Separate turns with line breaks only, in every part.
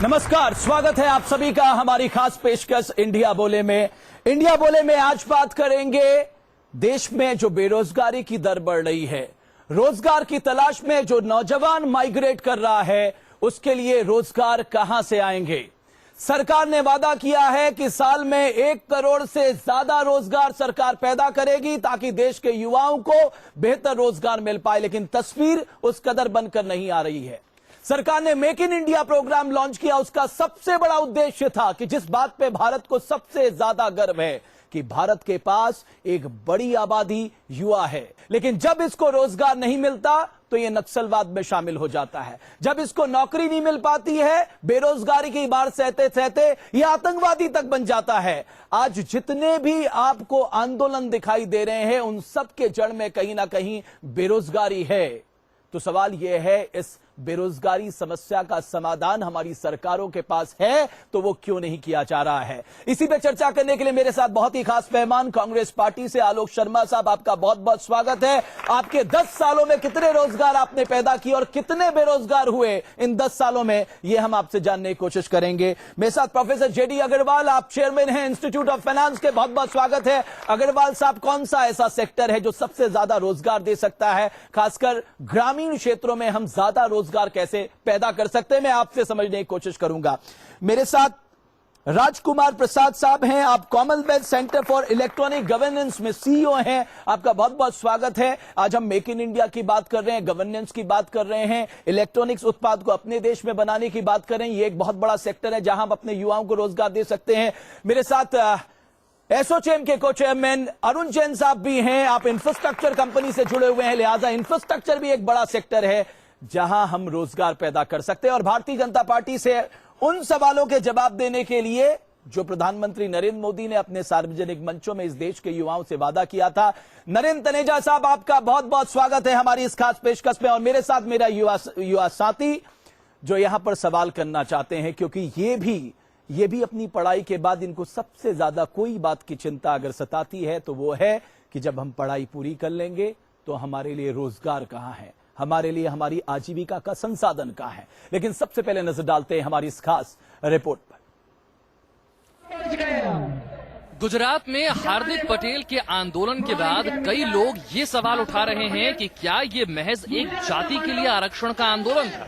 नमस्कार, स्वागत है आप सभी का हमारी खास पेशकश इंडिया बोले में। इंडिया बोले में आज बात करेंगे देश में जो बेरोजगारी की दर बढ़ रही है, रोजगार की तलाश में जो नौजवान माइग्रेट कर रहा है, उसके लिए रोजगार कहां से आएंगे। सरकार ने वादा किया है कि साल में 1 करोड़ से ज्यादा रोजगार सरकार पैदा करेगी ताकि देश के युवाओं को बेहतर रोजगार मिल पाए, लेकिन तस्वीर उस कदर बनकर नहीं आ रही है। सरकार ने make in India programme launch किया। उसका सबसे बड़ा उद्देश्य था कि जिस बात पे भारत को सबसे ज्यादा गर्व है कि भारत के पास एक बड़ी आबादी युवा है, लेकिन जब इसको रोजगार नहीं मिलता तो ये नक्सलवाद में शामिल हो जाता है। जब इसको नौकरी नहीं मिल पाती है, बेरोजगारी की मार सहते सहते ये आतंकवादी तक बन जाता है। आज जितने भी आपको आंदोलन दिखाई दे रहे हैं, उन सब के जड़ में कहीं ना कहीं बेरोजगारी है। तो सवाल यह है, इस बेरोजगारी समस्या का समाधान हमारी सरकारों के पास है तो वो क्यों नहीं किया जा रहा है। इसी पे चर्चा करने के लिए मेरे साथ बहुत ही खास मेहमान कांग्रेस पार्टी से आलोक शर्मा साहब, आपका बहुत बहुत स्वागत है। आपके 10 सालों में कितने रोजगार आपने पैदा किए और कितने बेरोजगार हुए इन 10 सालों में, ये हम आपसे जानने की कोशिश करेंगे। मेरे साथ प्रोफेसर जेडी अग्रवाल, आप चेयरमैन हैं इंस्टीट्यूट ऑफ फाइनेंस के, बहुत बहुत स्वागत है। अग्रवाल साहब, कौन सा ऐसा सेक्टर है जो सबसे ज्यादा रोजगार दे सकता है, खासकर ग्रामीण क्षेत्रों में हम ज्यादा रोजगार कैसे पैदा कर सकते हैं, मैं आपसे समझने की कोशिश करूंगा। मेरे साथ राजकुमार प्रसाद साहब हैं, आप Commonwealth centre for electronic governance में सीईओ हैं, आपका बहुत बहुत स्वागत है। आज हम मेक इन इंडिया की बात कर रहे हैं, गवर्नेंस की बात कर रहे हैं, इलेक्ट्रॉनिक्स उत्पाद को अपने देश में बनाने की बात कर रहे हैं। ये एक बहुत बड़ा सेक्टर है जहां हम अपने युवाओं को रोजगार दे सकते हैं। मेरे साथ एसोचैम के को चेयरमैन अरुण जैन साहब भी हैं, आप इंफ्रास्ट्रक्चर कंपनी से जुड़े हुए हैं, लिहाजा इंफ्रास्ट्रक्चर भी एक बड़ा सेक्टर है जहां हम रोजगार पैदा कर सकते हैं। और भारतीय जनता पार्टी से उन सवालों के जवाब देने के लिए जो प्रधानमंत्री नरेंद्र मोदी ने अपने सार्वजनिक मंचों में इस देश के युवाओं से वादा किया था, नरेंद्र तनेजा साहब, आपका बहुत बहुत स्वागत है हमारी इस खास पेशकश में। और मेरे साथ मेरा युवा साथी जो यहां पर सवाल करना चाहते हैं, क्योंकि ये भी अपनी पढ़ाई के बाद इनको सबसे ज्यादा कोई बात की चिंता अगर सताती है तो वो है कि जब हम पढ़ाई पूरी कर लेंगे तो हमारे लिए रोजगार कहां है, हमारे लिए हमारी आजीविका का संसाधन कहां है। लेकिन सबसे पहले नजर डालते हैं हमारी इस खास रिपोर्ट पर।
गुजरात में हार्दिक पटेल के आंदोलन के बाद कई लोग ये सवाल उठा रहे हैं कि क्या ये महज एक जाति के लिए आरक्षण का आंदोलन था,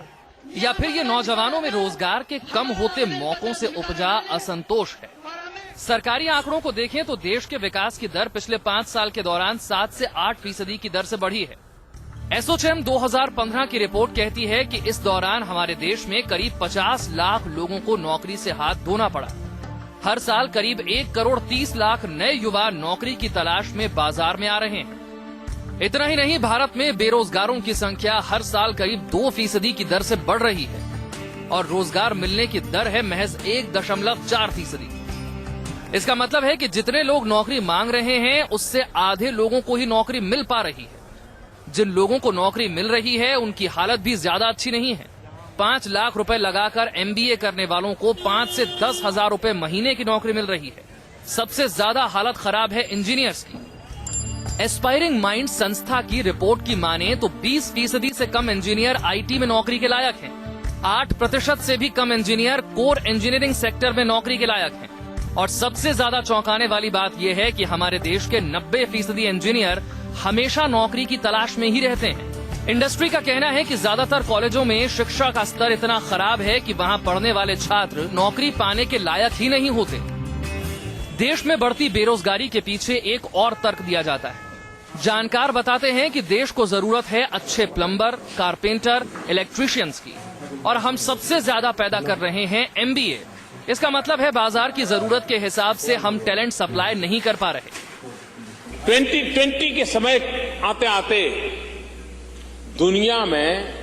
या फिर ये नौजवानों में रोजगार के कम होते मौकों से उपजा असंतोष है। सरकारी आंकड़ों को देखें तो देश के विकास की दर पिछले 5 साल के दौरान 7 से 8% की दर से बढ़ी है। एसोचैम 2015 की रिपोर्ट कहती है कि इस दौरान हमारे देश में करीब 50 लाख लोगों को नौकरी से हाथ धोना पड़ा। हर साल करीब 1 करोड़ 30 लाख नए युवा नौकरी की तलाश में बाजार में आ रहे हैं। इतना ही नहीं, भारत में बेरोजगारों की संख्या हर साल करीब 2% की दर से बढ़ रही है और रोजगार मिलने की दर है महज 1.4%। इसका मतलब है कि जितने लोग नौकरी मांग रहे हैं उससे आधे लोगों को ही नौकरी मिल पा रही है। जिन लोगों को नौकरी मिल रही है उनकी हालत भी ज्यादा अच्छी नहीं है। 5 लाख रुपए लगाकर MBA करने वालों को 5 से 10 हजार रुपए महीने की नौकरी मिल रही है। सबसे ज्यादा हालत खराब है इंजीनियर्स की। एस्पायरिंग माइंड संस्था की रिपोर्ट की माने तो 20% से कम इंजीनियर IT में नौकरी के लायक हैं। 8% से भी कम इंजीनियर कोर इंजीनियरिंग सेक्टर में नौकरी के लायक हैं। और सबसे ज्यादा चौंकाने वाली बात यह है कि हमारे देश के 90% इंजीनियर हमेशा नौकरी की तलाश में ही रहते हैं। इंडस्ट्री का कहना है कि ज्यादातर कॉलेजों में शिक्षा का स्तर इतना खराब है कि वहां पढ़ने वाले छात्र नौकरी पाने के लायक ही नहीं होते। देश में बढ़ती बेरोजगारी के पीछे एक और तर्क दिया जाता है। जानकार बताते हैं कि देश को जरूरत है अच्छे प्लम्बर, कारपेंटर, इलेक्ट्रीशियंस की, और हम सबसे ज्यादा पैदा कर रहे हैं MBA। इसका मतलब है बाजार की जरूरत के हिसाब से हम टैलेंट सप्लाई नहीं कर पा रहे।
2020 के समय आते आते दुनिया में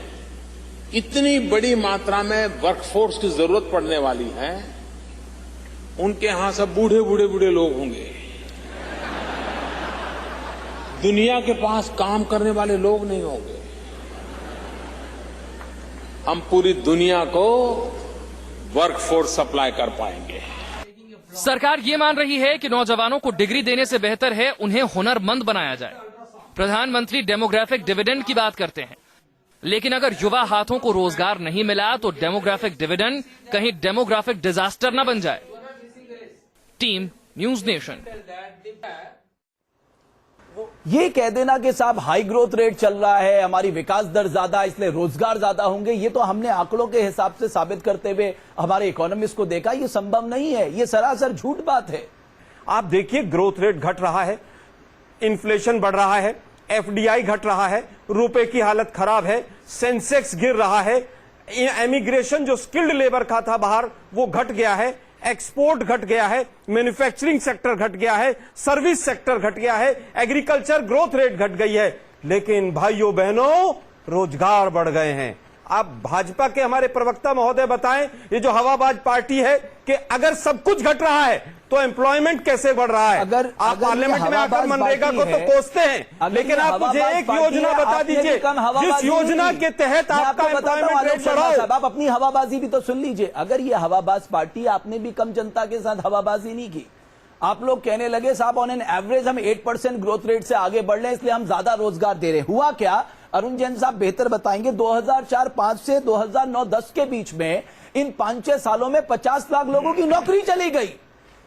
इतनी बड़ी मात्रा में वर्कफोर्स की जरूरत पड़ने वाली है, उनके यहां सब बूढ़े लोग होंगे। दुनिया के पास काम करने वाले लोग नहीं होंगे। हम पूरी दुनिया को वर्कफोर्स सप्लाई कर पाएंगे।
सरकार ये मान रही है कि नौजवानों को डिग्री देने से बेहतर है उन्हें हुनरमंद बनाया जाए। प्रधानमंत्री डेमोग्राफिक डिविडेंड की बात करते हैं। लेकिन अगर युवा हाथों को रोजगार नहीं मिला तो डेमोग्राफिक डिविडेंड कहीं डेमोग्राफिक डिजास्टर न बन जाए। Team news nation.
ये कह देना कि साहब हाई ग्रोथ रेट चल रहा है, हमारी विकास दर ज्यादा, इसलिए रोजगार ज्यादा होंगे, ये तो हमने आंकड़ों के हिसाब से साबित करते हुए हमारे इकोनॉमिस्ट को देखा, ये संभव नहीं है, ये सरासर झूठ बात है।
आप देखिए ग्रोथ रेट घट रहा है, इन्फ्लेशन बढ़ रहा है, एफडीआई घट रहा है, रुपए की हालत खराब है, सेंसेक्स गिर रहा है, एमिग्रेशन जो स्किल्ड लेबर का था बाहर वो घट गया है, एक्सपोर्ट घट गया है, मैन्युफैक्चरिंग सेक्टर घट गया है, सर्विस सेक्टर घट गया है, एग्रीकल्चर ग्रोथ रेट घट गई है, लेकिन भाइयों बहनों रोजगार बढ़ गए हैं। आप भाजपा के हमारे प्रवक्ता महोदय बताएं, ये जो हवाबाज पार्टी है कि अगर सब कुछ घट रहा है तो एम्प्लॉयमेंट कैसे बढ़ रहा है? आप पार्लियामेंट में आकर मनरेगा को तो कोसते हैं, लेकिन आप मुझे एक योजना बता दीजिए जिस योजना के तहत आपका एम्प्लॉयमेंट रेट बढ़ाओ।
आप अपनी हवाबाजी भी तो सुन लीजिए। अगर ये हवाबाज पार्टी, आपने भी कम जनता के साथ हवाबाजी नहीं की। आप लोग कहने लगे साहब ऑन एन एवरेज हम 8% ग्रोथ रेट से आगे बढ़ रहे हैं, इसलिए हम ज्यादा रोजगार दे रहे हैं। हुआ क्या? अरुण जैन साहब बेहतर बताएंगे। 2004-5 से 2009-10 के बीच में इन 5-6 सालों में 50 लाख लोगों की नौकरी चली गई।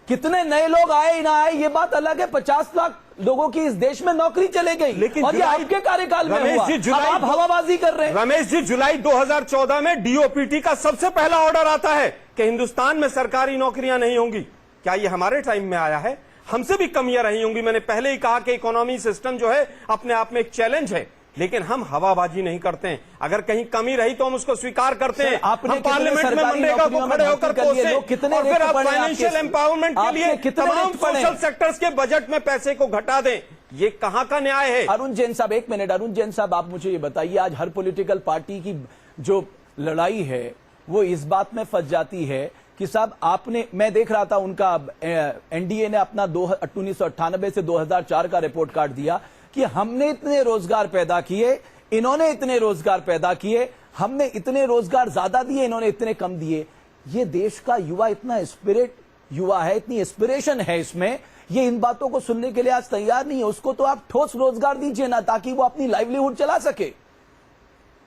कितने नए लोग आए ना आए ये बात अलग है, 50 लाख लोगों की इस देश में नौकरी चले गई,
लेकिन
और ये आपके कार्यकाल में हुआ। अब आप हवाबाजी कर रहे हैं।
रमेश जी, जुलाई 2014 में डीओपीटी का सबसे पहला ऑर्डर आता है कि हिंदुस्तान में सरकारी नौकरियां नहीं होंगी। क्या ये हमारे टाइम में आया है? हमसे भी कमियां रही होंगी। मैंने पहले ही कहा कि इकोनॉमी सिस्टम जो है अपने आप में एक चैलेंज है, लेकिन हम हवाबाजी नहीं करते हैं। अगर कहीं कमी रही तो हम उसको स्वीकार करते हैं। हम पार्लियामेंट में मनरेगा को खड़े होकर कोसे, और फिर आप फाइनेंशियल एम्पावरमेंट के लिए तमाम सोशल सेक्टर्स के बजट में पैसे को घटा दें। ये कहां का न्याय है?
अरुण जैन साहब, एक मिनट। अरुण जैन साहब, आप मुझे ये बताइए, आज हर पॉलिटिकल पार्टी की जो लड़ाई है वो इस बात में फंस जाती है कि साहब आपने, मैं देख रहा था उनका एनडीए ने अपना 1998 से 2004 का रिपोर्ट कार्ड दिया कि हमने इतने रोजगार पैदा किए, इन्होंने इतने रोजगार पैदा किए, हमने इतने रोजगार ज्यादा दिए, इन्होंने इतने कम दिए। ये देश का युवा इतना स्पिरिट युवा है, इतनी एस्पिरेशन है इसमें, ये इन बातों को सुनने के लिए आज तैयार नहीं है। उसको तो आप ठोस रोजगार दीजिए ना, ताकि वो अपनी लाइवलीहुड चला सके।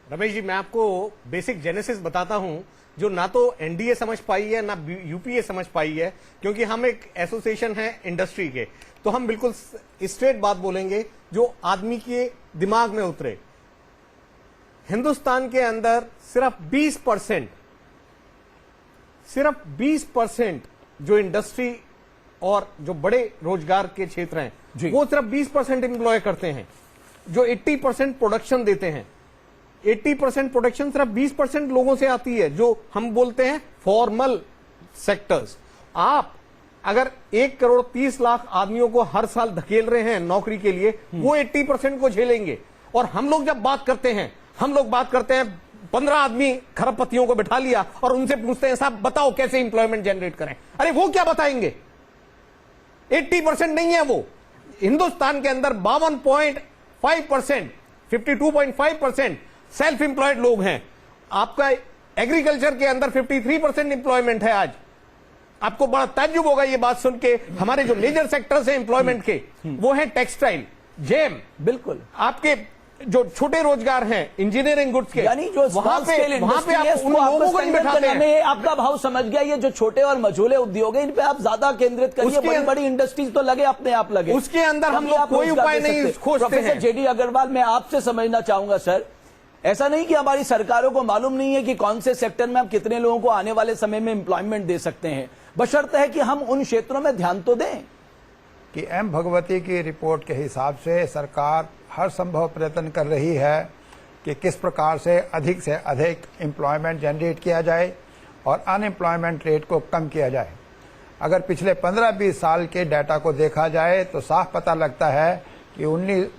रमेश जी, मैं आपको बेसिक जेनेसिस बताता हूं जो ना तो एनडीए समझ पाई है ना यूपीए समझ पाई है, क्योंकि हम एक एसोसिएशन है इंडस्ट्री के, तो हम बिल्कुल स्ट्रेट बात बोलेंगे जो आदमी के दिमाग में उतरे। हिंदुस्तान के अंदर सिर्फ 20% जो इंडस्ट्री और जो बड़े रोजगार के क्षेत्र हैं वो सिर्फ 20% एम्प्लॉय करते हैं। जो 80% प्रोडक्शन देते हैं, 80% प्रोडक्शन सिर्फ 20% लोगों से आती है, जो हम बोलते हैं फॉर्मल सेक्टर्स। आप अगर 1,30,00,000 आदमियों को हर साल धकेल रहे हैं नौकरी के लिए, वो 80% को झेलेंगे। और हम लोग जब बात करते हैं, 15 आदमी खरबपतियों को बिठा लिया और उनसे पूछते हैं साहब बताओ कैसे इंप्लॉयमेंट जनरेट करें, अरे वो क्या बताएंगे? 80% नहीं है वो। हिंदुस्तान के अंदर 52.5%, 52.5% सेल्फ एम्प्लॉयड लोग हैं। आपका एग्रीकल्चर के अंदर 53% एम्प्लॉयमेंट है। आज आपको बड़ा ताज्जुब होगा ये बात सुन के। हमारे जो मेजर सेक्टर्स हैं एम्प्लॉयमेंट के, वो है टेक्सटाइल, जेम,
बिल्कुल
आपके जो छोटे रोजगार हैं इंजीनियरिंग गुड्स के,
यानी जो
वहां पे आप उन लोगों को नहीं बैठाते हैं।
आपका भाव समझ गया। ये जो छोटे और मझोले उद्योग है, इन पे आप ज्यादा केंद्रित करिए। बड़ी बड़ी इंडस्ट्रीज तो लगे, अपने आप लगे,
उसके अंदर हम लोग कोई उपाय नहीं खोजते हैं।
प्रोफेसर जेडी अग्रवाल, मैं आपसे समझना चाहूंगा सर, ऐसा नहीं कि हमारी सरकारों को मालूम नहीं है कि कौन से सेक्टर में हम कितने लोगों को आने वाले समय में एम्प्लॉयमेंट दे सकते हैं, बशर्ते है कि हम उन क्षेत्रों में ध्यान तो दें।
कि एम भगवती की रिपोर्ट के हिसाब से सरकार हर संभव प्रयत्न कर रही है कि किस प्रकार से अधिक एम्प्लॉयमेंट जनरेट किया जाए और अनएम्प्लॉयमेंट रेट को कम किया जाए। अगर पिछले 15-20 साल के डाटा को देखा जाए तो साफ पता लगता है कि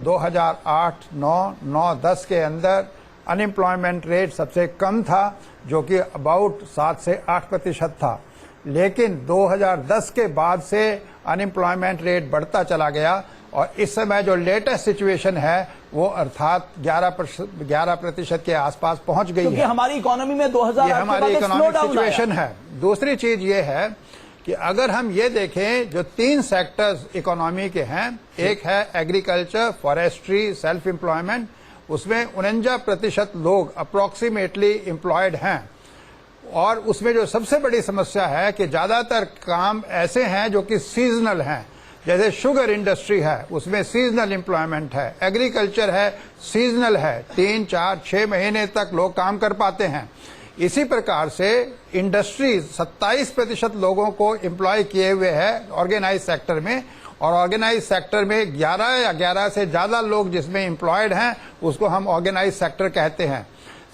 2008, 9, 10 के अंदर अनएम्प्लॉयमेंट रेट सबसे कम था, जो कि अबाउट 7 से 8% था। लेकिन 2010 के बाद से अनएम्प्लॉयमेंट रेट बढ़ता चला गया और इस समय जो लेटेस्ट सिचुएशन है वो अर्थात 11% के आसपास पहुंच गई है।
हमारी इकोनॉमी में 2008
ये हमारी इकोनॉमिक सिचुएशन है। दूसरी चीज ये है कि अगर हम ये देखें, जो 3 सेक्टर्स इकोनॉमी के हैं, एक है एग्रीकल्चर, फॉरेस्ट्री, सेल्फ एम्प्लॉयमेंट, उसमें 49% लोग अप्रोक्सीमेटली एम्प्लॉयड हैं। और उसमें जो सबसे बड़ी समस्या है कि ज्यादातर काम ऐसे हैं जो कि सीजनल हैं, जैसे शुगर इंडस्ट्री है उसमें सीजनल एम्प्लॉयमेंट है, एग्रीकल्चर है सीजनल है, 3, 4, 6 महीने तक लोग काम कर पाते हैं। इसी प्रकार से इंडस्ट्री 27% लोगों को एम्प्लॉय किए हुए है ऑर्गेनाइज सेक्टर में, और ऑर्गेनाइज सेक्टर में 11 या 11 से ज्यादा लोग जिसमें एम्प्लॉयड हैं उसको हम ऑर्गेनाइज सेक्टर कहते हैं।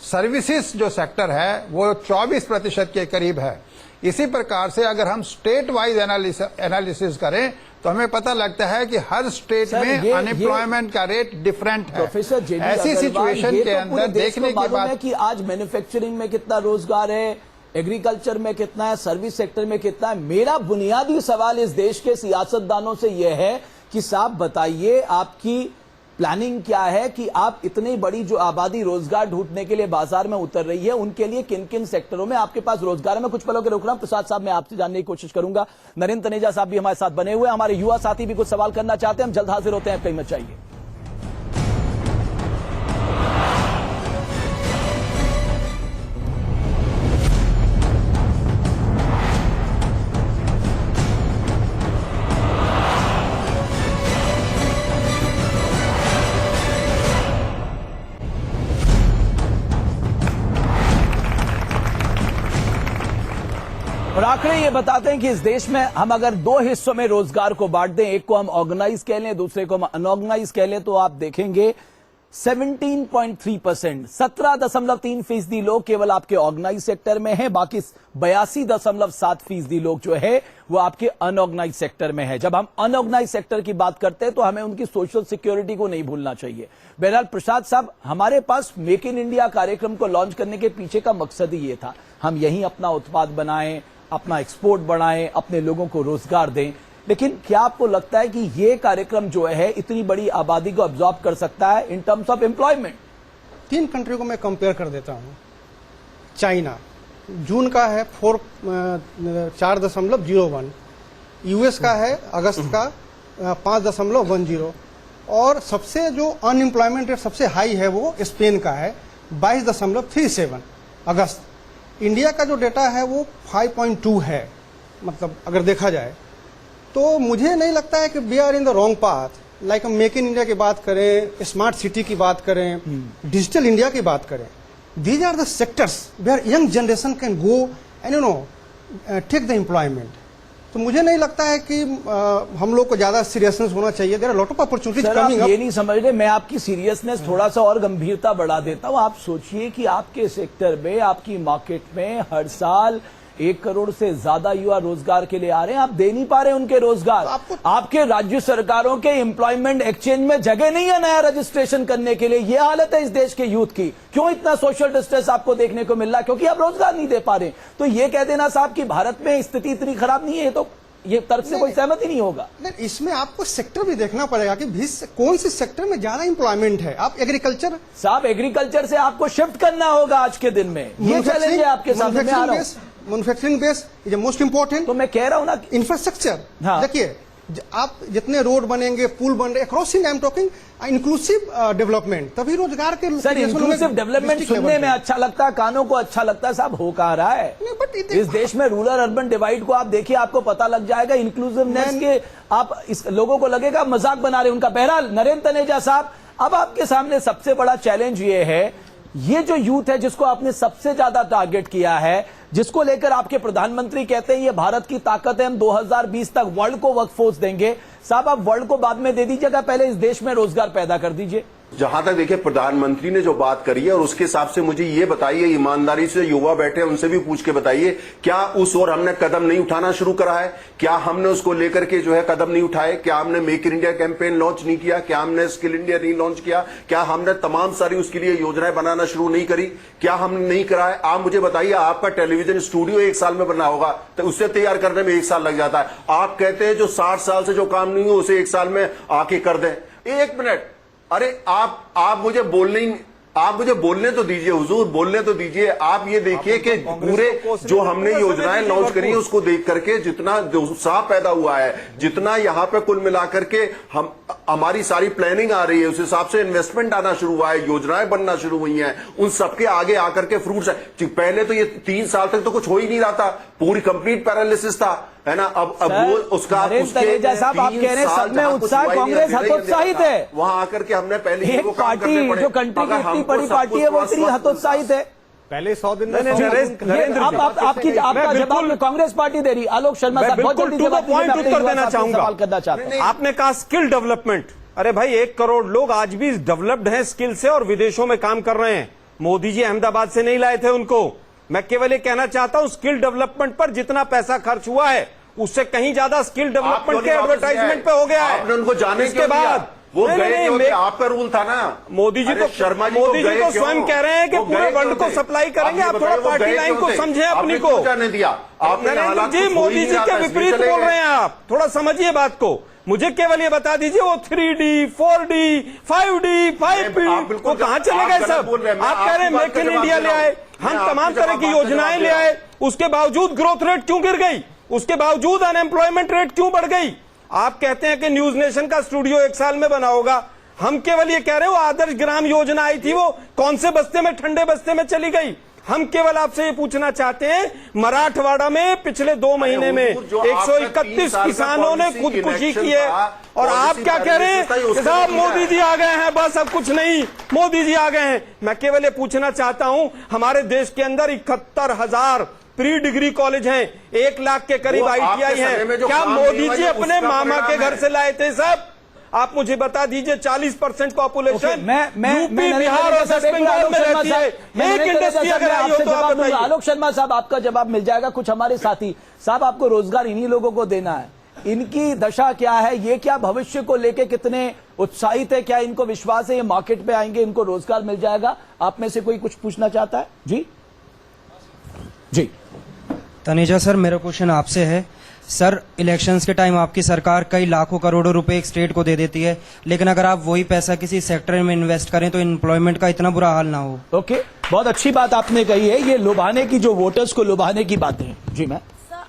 सर्विसेज जो सेक्टर है वो 24% के करीब है। इसी प्रकार से अगर हम स्टेट वाइज एनालिसिस करें तो हमें पता लगता है कि हर स्टेट में अनएम्प्लॉयमेंट का रेट डिफरेंट है।
प्रोफेसर
ऐसी सिचुएशन के अंदर देखने की बात
है कि आज मैन्युफैक्चरिंग में कितना रोजगार है, एग्रीकल्चर में कितना है, सर्विस सेक्टर में कितना है। मेरा बुनियादी सवाल इस देश के सियासतदानों से यह है कि साहब बताइए आपकी प्लानिंग क्या है कि आप इतनी बड़ी जो आबादी रोजगार ढूंढने के लिए बाजार में उतर रही है उनके लिए किन किन सेक्टरों में आपके पास रोजगार है। मैं कुछ पलों के रुक रहा हूं, प्रसाद साहब मैं आपसे जानने की कोशिश करूंगा। नरेंद्र तनेजा साहब भी हमारे साथ बने हुए, हमारे युवा साथी भी कुछ सवाल करना चाहते हैं। हम जल्द हाजिर होते हैं, कहीं मत जाइए। और आंकड़े ये बताते हैं कि इस देश में हम अगर दो हिस्सों में रोजगार को बांट दें, एक को हम ऑर्गेनाइज कह लें, दूसरे को हम अनऑर्गेनाइज कह लें, तो आप देखेंगे 17.3%, 17.3% लोग केवल आपके ऑर्गेनाइज सेक्टर में हैं, बाकी 82.7% लोग जो है वो आपके अनऑर्गेनाइज सेक्टर में है। जब हम अनऑर्गेनाइज सेक्टर की बात करते हैं तो हमें उनकी सोशल सिक्योरिटी को नहीं भूलना चाहिए। बहरहाल प्रसाद साहब, हमारे पास मेक इन इंडिया कार्यक्रम को लॉन्च करने के पीछे का मकसद ही ये था, हम यहीं अपना उत्पाद बनाएं, अपना एक्सपोर्ट बढ़ाएं, अपने लोगों को रोजगार दें। लेकिन क्या आपको लगता है कि ये कार्यक्रम जो है इतनी बड़ी आबादी को अब्सॉर्ब कर सकता है in terms of employment?
3 country को मैं कंपेयर कर देता हूं। चाइना जून का है 4.01, यूएस का है अगस्त का 5.10, और सबसे जो अनएम्प्लॉयमेंट रेट सबसे हाई है वो स्पेन का है 22.37 अगस्त। इंडिया का जो डेटा है वो 5.2 है, मतलब अगर देखा जाए तो मुझे नहीं लगता है कि we are in the wrong path. Like हम मेक इन इंडिया की बात करें, स्मार्ट सिटी की बात करें, डिजिटल इंडिया की बात करें, these are the sectors where young generation can go and take the employment. तो मुझे नहीं लगता है कि हम लोग को ज्यादा सीरियसनेस होना चाहिए। There are lot of opportunities coming up.
ये नहीं समझ रहे, मैं आपकी सीरियसनेस थोड़ा सा और गंभीरता बढ़ा देता हूं। आप सोचिए कि आपके सेक्टर में, आपकी मार्केट में हर साल 1 करोड़ से ज्यादा युवा रोजगार के लिए आ रहे हैं, आप दे नहीं पा रहे उनके रोजगार। आपके राज्य सरकारों के एम्प्लॉयमेंट एक्सचेंज में जगह नहीं है नया रजिस्ट्रेशन करने के लिए। यह हालत है इस देश के यूथ की। क्यों इतना सोशल डिस्ट्रेस आपको देखने को मिल रहा है? क्योंकि आप रोजगार नहीं दे पा रहे। तो ये कह देना साहब कि भारत में स्थिति इतनी खराब नहीं है, तो ये तर्क से कोई सहमति नहीं होगा।
नहीं, इसमें आपको सेक्टर भी देखना पड़ेगा कि कौन से सेक्टर में ज्यादा एम्प्लॉयमेंट है। आप एग्रीकल्चर,
साहब एग्रीकल्चर से आपको शिफ्ट करना होगा आज के दिन में। ये चैलेंज है आपके सामने।
Manufacturing base is most important.
तो मैं कह रहा हूं ना,
इंफ्रास्ट्रक्चर।
हाँ।
देखिए, आप जितने रोड बनेंगे, पुल बन रहे across India, I am talking inclusive development, तभी रोजगार के।
सर इंक्लूसिव डेवलपमेंट सुनने में अच्छा लगता है, कानों को अच्छा लगता है, साहब हो कहाँ रहा है? इस देश में रूरल अर्बन डिवाइड को आप देखिए, आपको पता लग जाएगा। इंक्लूसिवनेस के आप इस लोगों को लगेगा मजाक बना रहे उनका। बहरहाल नरेंद्र तनेजा साहब, अब आपके सामने सबसे बड़ा चैलेंज ये है, ये जो यूथ है जिसको आपने सबसे ज्यादा टारगेट किया है, जिसको लेकर आपके प्रधानमंत्री कहते हैं ये भारत की ताकत है, हम 2020 तक वर्ल्ड को वर्कफोर्स देंगे। साहब आप वर्ल्ड को बाद में दे दीजिएगा, पहले इस देश में रोजगार पैदा कर दीजिए।
जहां तक देखिए प्रधानमंत्री ने जो बात करी है, और उसके हिसाब से मुझे ये बताइए, ईमानदारी से युवा बैठे हैं उनसे भी पूछ के बताइए, क्या उस ओर हमने कदम नहीं उठाना शुरू करा है? क्या हमने उसको लेकर के जो है कदम नहीं उठाए? क्या हमने make in India campaign launch नहीं किया? क्या हमने स्किल इंडिया नहीं लॉन्च किया? क्या हमने तमाम सारी उसके लिए योजनाएं बनाना शुरू नहीं करी? क्या हमने नहीं करा है? आप मुझे बताइए, आपका टेलीविजन स्टूडियो 1 साल में बना होगा तो उससे तैयार करने में 1 साल लग जाता है। आप कहते हैं जो 60 साल से जो काम नहीं हो उसे 1 साल में आके कर दें। 1 मिनट, अरे आप मुझे बोलने तो दीजिए हुजूर, बोलने तो दीजिए। आप ये देखिए कि पूरे जो हमने योजनाएं लॉन्च करी है उसको देख करके जितना उत्साह पैदा हुआ है, जितना यहां पे कुल मिलाकर के हम हमारी सारी प्लानिंग आ रही है, उस हिसाब से इन्वेस्टमेंट आना शुरू हुआ है, योजनाएं बनना शुरू हुई हैं, उन सबके आगे आकर के फ्रूट्स है। पहले तो ये 3 साल तक तो कुछ हो ही नहीं रहा था, पूरी कंप्लीट पैरालिसिस था, है ना। अब वो उसका
साहब आप कह रहे हैं सब में उत्साह, कांग्रेस हतोत्साहित है।
वहां आकर के हमने पहले
एक पार्टी जो कंट्री की इतनी बड़ी पार्टी है वो इतनी हतोत्साहित है।
पहले 100 दिन
आपका जवाब कांग्रेस पार्टी दे रही। आलोक शर्मा साहब बहुत जल्दी जवाब
उत्तर देना चाहूंगा।
सवाल करना चाहता हूं।
आपने कहा स्किल डेवलपमेंट, अरे भाई 1 करोड़ लोग आज भी डेवलप्ड हैं स्किल से और विदेशों में काम कर रहे हैं। मोदी जी अहमदाबाद से नहीं लाए थे उनको। मैं केवल ये कहना चाहता हूं स्किल डेवलपमेंट पर जितना पैसा खर्च हुआ है उससे कहीं ज्यादा स्किल डेवलपमेंट के एडवर्टाइजमेंट पे हो गया है।
आपने उनको जाने
के बाद
वो गए, आपका रूल था ना।
मोदी जी तो स्वयं कह रहे हैं कि पूरे वर्ल्ड को सप्लाई करेंगे। आप थोड़ा पार्टी लाइन को समझे अपनी को।
जाने दिया
नरेंद्र जी मोदी जी के विपरीत बोल रहे हैं आप, थोड़ा समझिए बात को। मुझे केवल ये बता दीजिए वो 3D 4D 5D 5P वो कहां चले गए सब? आप कह रहे हैं मेक इन इंडिया ले आए, हम तमाम तरह की योजनाएं ले आए, उसके बावजूद ग्रोथ रेट क्यों गिर गई? उसके बावजूद अनएम्प्लॉयमेंट रेट क्यों बढ़ गई? आप कहते हैं कि न्यूज नेशन का स्टूडियो 1 साल में बना होगा। हम केवल ये कह रहे हो आदर्श ग्राम योजना आई थी, वो कौन से बस्ते में, ठंडे बस्ते में चली गई? हम केवल आपसे ये पूछना चाहते हैं मराठवाड़ा में पिछले 2 महीने में 131 किसानों ने खुदकुशी की है और आप क्या कह रहे हैं कि साहब मोदी जी आ गए हैं, बस अब कुछ नहीं, मोदी जी आ गए हैं। मैं केवल ये पूछना चाहता हूं हमारे देश के अंदर 71,000 प्री डिग्री कॉलेज हैं, 1 लाख के करीब ITI हैं। क्या मोदी जी अपने मामा के घर से लाए थे सब? आप मुझे बता दीजिए 40% पॉपुलेशन यूपी बिहार और वेस्ट बंगाल में रहती है। एक इंडस्ट्री अगर आई हो तो आप बताइए।
आलोक शर्मा साहब आपका जवाब मिल जाएगा। कुछ हमारे साथी साहब आपको रोजगार इन्हीं लोगों को देना है, इनकी दशा क्या है, ये क्या भविष्य को लेके कितने उत्साहित है, क्या इनको विश्वास है ये मार्केट पे आएंगे, इनको रोजगार मिल जाएगा? आप में से कोई कुछ पूछना चाहता है? जी जी
तनेजा सर, मेरा क्वेश्चन आपसे है। सर, इलेक्शंस के टाइम आपकी सरकार कई लाखों करोड़ों रुपए एक स्टेट को दे देती है, लेकिन अगर आप वही पैसा किसी सेक्टर में इन्वेस्ट करें तो एम्प्लॉयमेंट का इतना बुरा हाल ना हो।
ओके, बहुत अच्छी बात आपने कही है। ये लुभाने की, जो वोटर्स को लुभाने की बातें हैं। जी मैम।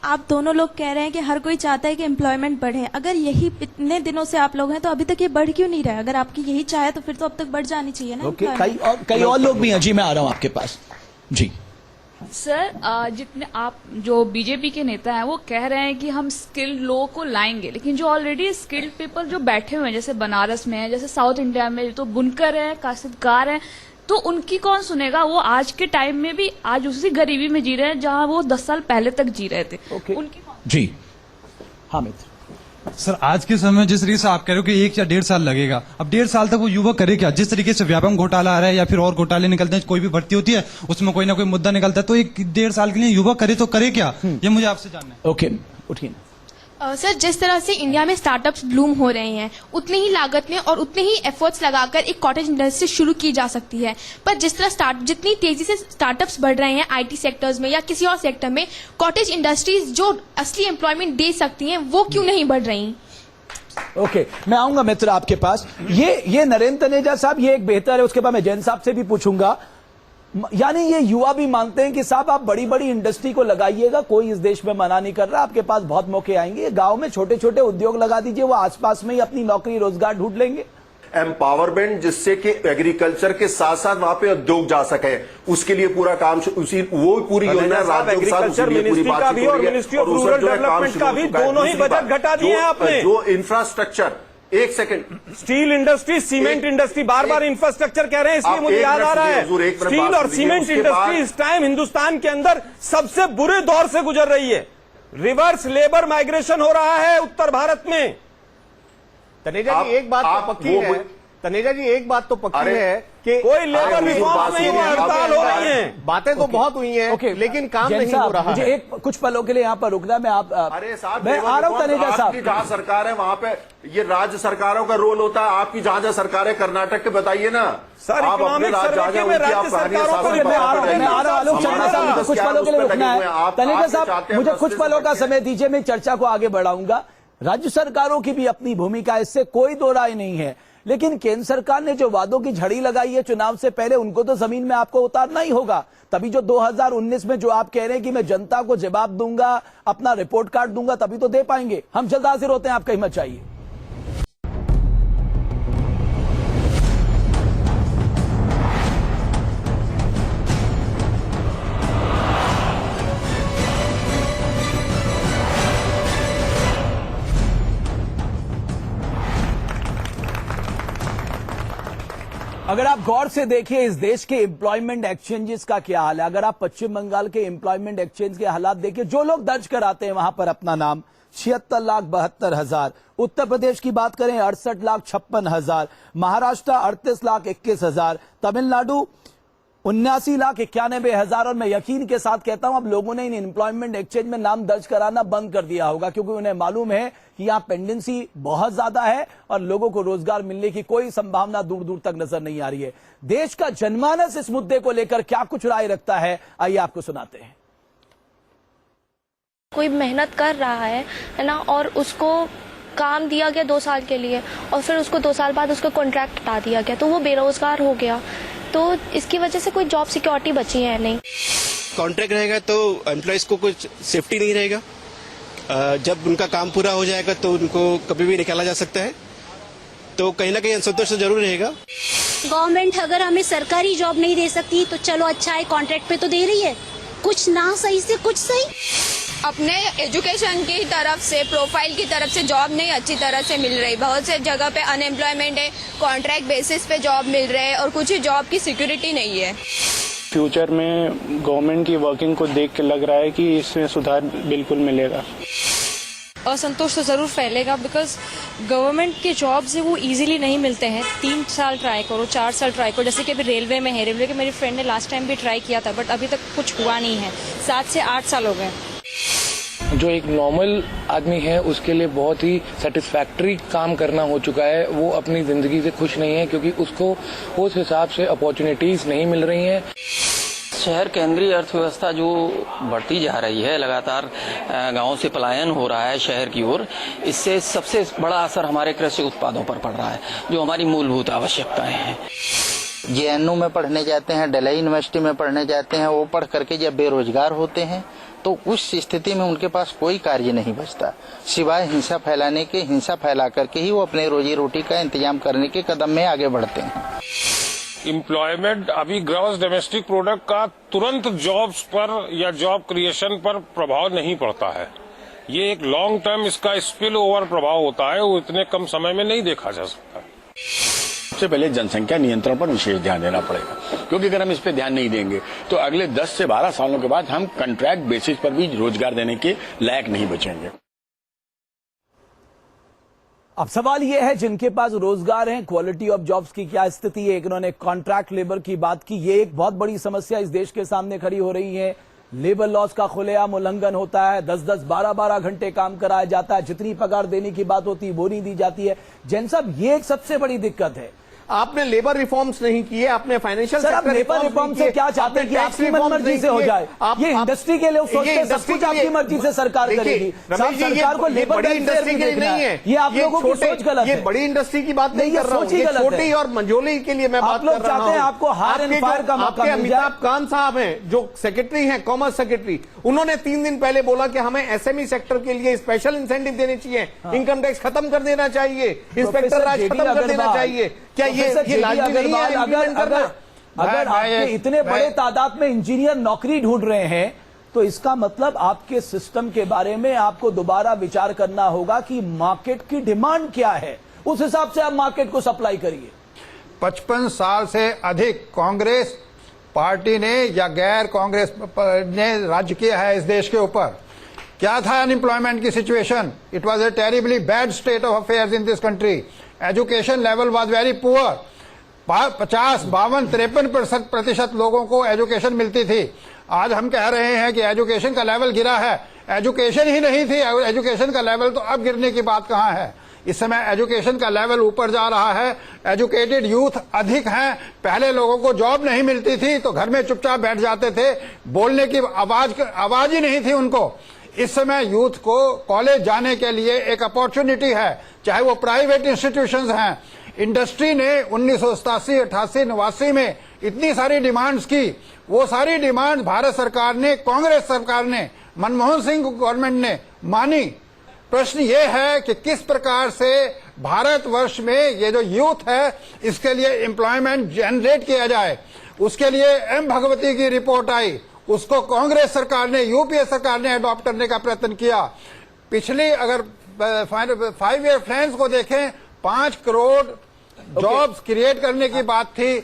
आप दोनों लोग कह रहे हैं कि हर कोई चाहता है कि एम्प्लॉयमेंट बढ़े। अगर यही इतने दिनों से आप लोग हैं तो अभी तक ये बढ़ क्यों नहीं रहा है? अगर आपकी यही चाह है तो फिर तो अब तक बढ़ जानी चाहिए ना।
ओके, कई और लोग भी हैं। जी मैं आ रहा हूं आपके पास। जी
सर, जितने आप जो बीजेपी के नेता हैं वो कह रहे हैं कि हम स्किल्ड लोगों को लाएंगे, लेकिन जो ऑलरेडी स्किल्ड पीपल जो बैठे हुए हैं, जैसे बनारस में है, जैसे साउथ इंडिया में तो बुनकर हैं, काश्तकार हैं, तो उनकी कौन सुनेगा? वो आज के टाइम में भी आज उसी गरीबी में जी रहे हैं जहां वो 10 साल पहले तक जी रहे थे। उनकी
जी हामिद
सर, आज के समय जिस तरीके से आप कह रहे हो कि 1 या 1.5 साल लगेगा, अब 1.5 साल तक वो युवक करे क्या? जिस तरीके से व्यापम घोटाला आ रहा है या फिर और घोटाले निकलते हैं, कोई भी भर्ती होती है उसमें कोई ना कोई मुद्दा निकलता है, तो 1.5 साल के लिए युवक करे तो करे क्या? ये मुझे आपसे जानना है।
ओके, उठिए।
सर, जिस तरह से इंडिया में स्टार्टअप्स ब्लूम हो रहे हैं, उतनी ही लागत में और उतने ही एफर्ट्स लगाकर एक कॉटेज इंडस्ट्री शुरू की जा सकती है। पर जितनी तेजी से स्टार्टअप्स बढ़ रहे हैं आईटी सेक्टर्स में या किसी और सेक्टर में, कॉटेज इंडस्ट्रीज जो असली एम्प्लॉयमेंट दे सकती हैं वो क्यों नहीं बढ़ रही?
ओके, मैं आऊंगा मित्र आपके पास। ये नरेंद्र तनेजा साहब, ये एक बेहतर है। उसके बाद मैं जैन साहब से भी पूछूंगा। यानी ये युवा भी मानते हैं कि साहब आप बड़ी बड़ी इंडस्ट्री को लगाइएगा, कोई इस देश में मना नहीं कर रहा, आपके पास बहुत मौके आएंगे, गांव में छोटे छोटे उद्योग लगा दीजिए, वो आसपास में ही अपनी नौकरी रोजगार ढूंढ लेंगे।
एम्पावरमेंट, जिससे कि एग्रीकल्चर के साथ साथ वहां पे उद्योग जा सके, उसके लिए पूरा काम वो पूरी योजना
एग्रीकल्चर मिनिस्ट्री का भी और मिनिस्ट्री ऑफ रूरल डेवलपमेंट का भी दोनों ही बजट घटा दिए हैं आपने।
जो इंफ्रास्ट्रक्चर, एक second,
steel industry, cement industry, बार बार इंफ्रास्ट्रक्चर कह रहे हैं, इसलिए मुझे याद आ रहा है स्टील और सीमेंट इंडस्ट्री इस टाइम हिंदुस्तान के अंदर सबसे बुरे दौर से गुजर रही है। रिवर्स लेबर माइग्रेशन हो रहा है उत्तर भारत में।
तनेजा जी एक बात तो पक्की है, तनेजा जी एक बात तो पक्की है कि
कोई लेबर रिफॉर्म नहीं हुआ, हड़ताल हो रही है।
बातें तो बहुत हुई हैं, लेकिन काम नहीं हो रहा है।
मुझे एक कुछ पलों के लिए यहाँ पर रुकना, मैं
अरे साहब,
मैं आ रहा हूँ तनेजा साहब।
जहाँ सरकार है वहाँ पे ये राज्य सरकारों का रोल होता है। आपकी जहाँ जहाँ सरकार है, कर्नाटक के बताइए ना
सर,
आप अपने
मैं आ रहा
हूँ आलोक शर्मा साहब, मुझे कुछ पलों के लिए रुकना है। तनेजा साहब, मुझे कुछ पलों का समय दीजिए, मैं चर्चा को आगे बढ़ाऊंगा। राज्य सरकारों की भी अपनी भूमिका, इससे कोई दो राय नहीं है, लेकिन केंद्र सरकार ने जो वादों की झड़ी लगाई है चुनाव से पहले, उनको तो जमीन में आपको उतारना ही होगा। तभी जो 2019 में जो आप कह रहे हैं कि मैं जनता को जवाब दूंगा, अपना रिपोर्ट कार्ड दूंगा, तभी तो दे पाएंगे। हम जल्द हाजिर होते हैं, आपका हिम्मत चाहिए। अगर आप गौर से देखिए इस देश के एम्प्लॉयमेंट एक्सचेंजेस का क्या हाल है, अगर आप पश्चिम बंगाल के एम्प्लॉयमेंट एक्सचेंज के हालात देखिए, जो लोग दर्ज कराते हैं वहां पर अपना नाम 76,72,000, उत्तर प्रदेश की बात करें 68,56,000, महाराष्ट्र 38,21,000, तमिलनाडु 79,91,000। और मैं यकीन के साथ कहता हूं अब लोगों ने इन एम्प्लॉयमेंट एक्सचेंज में नाम दर्ज कराना बंद कर दिया होगा, क्योंकि उन्हें मालूम है कि यहां पेंडेंसी बहुत ज्यादा है और लोगों को रोजगार मिलने की कोई संभावना दूर दूर तक नजर नहीं आ रही है। देश का जनमानस इस मुद्दे को लेकर क्या कुछ राय रखता है, आइए आपको सुनाते हैं।
कोई मेहनत कर रहा है ना, और उसको काम दिया गया 2 साल के लिए और फिर उसको 2 साल बाद उसका कॉन्ट्रैक्ट हटा दिया गया, तो वो बेरोजगार हो गया। तो इसकी वजह से कोई जॉब सिक्योरिटी बची है नहीं।
कॉन्ट्रैक्ट रहेगा तो एम्प्लॉयज को कुछ सेफ्टी नहीं रहेगा, जब उनका काम पूरा हो जाएगा तो उनको कभी भी निकाला जा सकता है, तो कहीं ना कहीं असंतोष तो जरूर रहेगा।
गवर्नमेंट अगर हमें सरकारी जॉब नहीं दे सकती तो चलो अच्छा है, कॉन्ट्रैक्ट पे तो दे रही है, कुछ ना सही से कुछ सही।
अपने एजुकेशन की तरफ से, प्रोफाइल की तरफ से जॉब नहीं अच्छी तरह से मिल रही, बहुत से जगह पे अनएम्प्लॉयमेंट है, कॉन्ट्रैक्ट बेसिस पे जॉब मिल रहे हैं और कुछ ही जॉब की सिक्योरिटी नहीं है।
फ्यूचर में गवर्नमेंट की वर्किंग को देख के लग रहा है कि इसमें सुधार बिल्कुल मिलेगा।
असंतोष तो जरूर फैलेगा, बिकॉज गवर्नमेंट के जॉब्स है वो इजीली नहीं मिलते हैं। 3 साल ट्राई करो, 4 साल ट्राई करो, जैसे कि अभी रेलवे में है, रेलवे के मेरी फ्रेंड ने लास्ट टाइम भी ट्राई किया था बट अभी तक कुछ हुआ नहीं है। 7 से 8 साल हो गए।
जो एक नॉर्मल आदमी है उसके लिए बहुत ही सेटिस्फैक्टरी काम करना हो चुका है, वो अपनी जिंदगी से खुश नहीं है क्योंकि उसको उस हिसाब से अपॉर्चुनिटीज नहीं मिल रही हैं।
शहर केंद्रीय अर्थव्यवस्था जो बढ़ती जा रही है, लगातार गांवों से पलायन हो रहा है शहर की ओर, इससे सबसे बड़ा असर हमारे कृषि उत्पादों पर पड़ रहा है, जो हमारी मूलभूत आवश्यकताएं हैं।
JNU में पढ़ने जाते हैं, दिल्ली यूनिवर्सिटी में पढ़ने जाते हैं, वो पढ़ करके जब बेरोजगार होते हैं तो उस स्थिति में उनके पास कोई कार्य नहीं बचता सिवाय हिंसा फैलाने के। हिंसा फैला करके ही वो अपने रोजी रोटी का इंतजाम करने के कदम में आगे बढ़ते हैं।
एम्प्लॉयमेंट अभी ग्रॉस डोमेस्टिक प्रोडक्ट का तुरंत जॉब्स पर या जॉब क्रिएशन पर प्रभाव नहीं पड़ता है। ये एक लॉन्ग टर्म इसका स्पिल ओवर प्रभाव होता है, वो इतने कम समय में नहीं देखा जा सकता।
सबसे पहले जनसंख्या नियंत्रण पर विशेष ध्यान देना पड़ेगा, क्योंकि अगर हम इस पे ध्यान नहीं देंगे तो अगले 10 से 12 सालों के बाद हम कॉन्ट्रैक्ट बेसिस पर भी रोजगार देने के लायक नहीं बचेंगे।
अब सवाल यह है जिनके पास रोजगार है, क्वालिटी ऑफ जॉब्स की क्या स्थिति है। इन्होंने कॉन्ट्रैक्ट लेबर की बात की, ये एक बहुत बड़ी समस्या इस देश के सामने खड़ी हो रही है। लेबर लॉज का खुलेआम उल्लंघन होता है, 10-10, 12-12 घंटे काम कराया जाता है, जितनी पगार देने की बात होती है वो नहीं दी जाती है। जैन साहब, ये एक सबसे बड़ी दिक्कत है।
आपने लेबर रिफॉर्म्स नहीं किए, आपने फाइनेंशियल
सर, आप लेबर रिफॉर्म से क्या चाहते हैं कि आपकी मर्जी से हो जाए? ये इंडस्ट्री के लिए सोचते हैं सब कुछ आपकी मर्जी से सरकार करेगी। सरकार को लेबर
बड़ी इंडस्ट्री के लिए नहीं है,
ये आप लोगों की सोच गलत है।
ये बड़ी इंडस्ट्री की बात नहीं कर रहा हूं, ये छोटी और मंझोली के लिए मैं बात कर रहा हूं।
आप लोग चाहते हैं आपको हायर एंड फायर का मौका मिल जाए।
अमिताभ कांत साहब हैं जो सेक्रेटरी हैं, कॉमर्स सेक्रेटरी, उन्होंने 3 दिन पहले बोला कि हमें SME सेक्टर के लिए स्पेशल इंसेंटिव देने चाहिए, इनकम टैक्स खत्म कर देना चाहिए, इंस्पेक्टर राज खत्म कर देना चाहिए। क्या ये लाजमी नहीं है?
अगर आपके इतने बड़े तादाद में इंजीनियर नौकरी ढूंढ रहे हैं तो इसका मतलब आपके सिस्टम के बारे में आपको दोबारा विचार करना होगा कि मार्केट की डिमांड क्या है, उस हिसाब से आप मार्केट को सप्लाई करिए।
55 साल से अधिक कांग्रेस पार्टी ने या गैर कांग्रेस ने राज्य किया है इस देश के ऊपर। क्या था अनएम्प्लॉयमेंट की situation? It was a terribly bad state of affairs in this country. Education level was very poor. 50, 52, 53% लोगों को एजुकेशन मिलती थी। आज हम कह रहे हैं कि एजुकेशन का लेवल गिरा है। एजुकेशन ही नहीं थी, एजुकेशन का लेवल तो अब गिरने की बात कहाँ है? इस समय एजुकेशन का लेवल ऊपर जा रहा है, एजुकेटेड यूथ अधिक हैं। पहले लोगों को जॉब नहीं मिलती थी तो घर में चुपचाप बैठ जाते थे, बोलने की आवाज ही नहीं थी उनको। इस समय यूथ को कॉलेज जाने के लिए एक अपॉर्चुनिटी है, चाहे वो प्राइवेट इंस्टीट्यूशंस हैं। इंडस्ट्री ने 1987, 88, 89 में इतनी सारी डिमांड्स की, वो सारी डिमांड भारत सरकार ने, कांग्रेस सरकार ने, मनमोहन सिंह गवर्नमेंट ने मानी। प्रश्न ये है कि किस प्रकार से भारतवर्ष में ये जो यूथ है इसके लिए एम्प्लॉयमेंट जनरेट किया जाए। उसके लिए एम भगवती की रिपोर्ट आई, उसको कांग्रेस सरकार ने, यूपीए सरकार ने अडॉप्ट करने का प्रयत्न किया। पिछली अगर 5 ईयर प्लान्स को देखें, 5 करोड़ जॉब्स क्रिएट करने की बात थी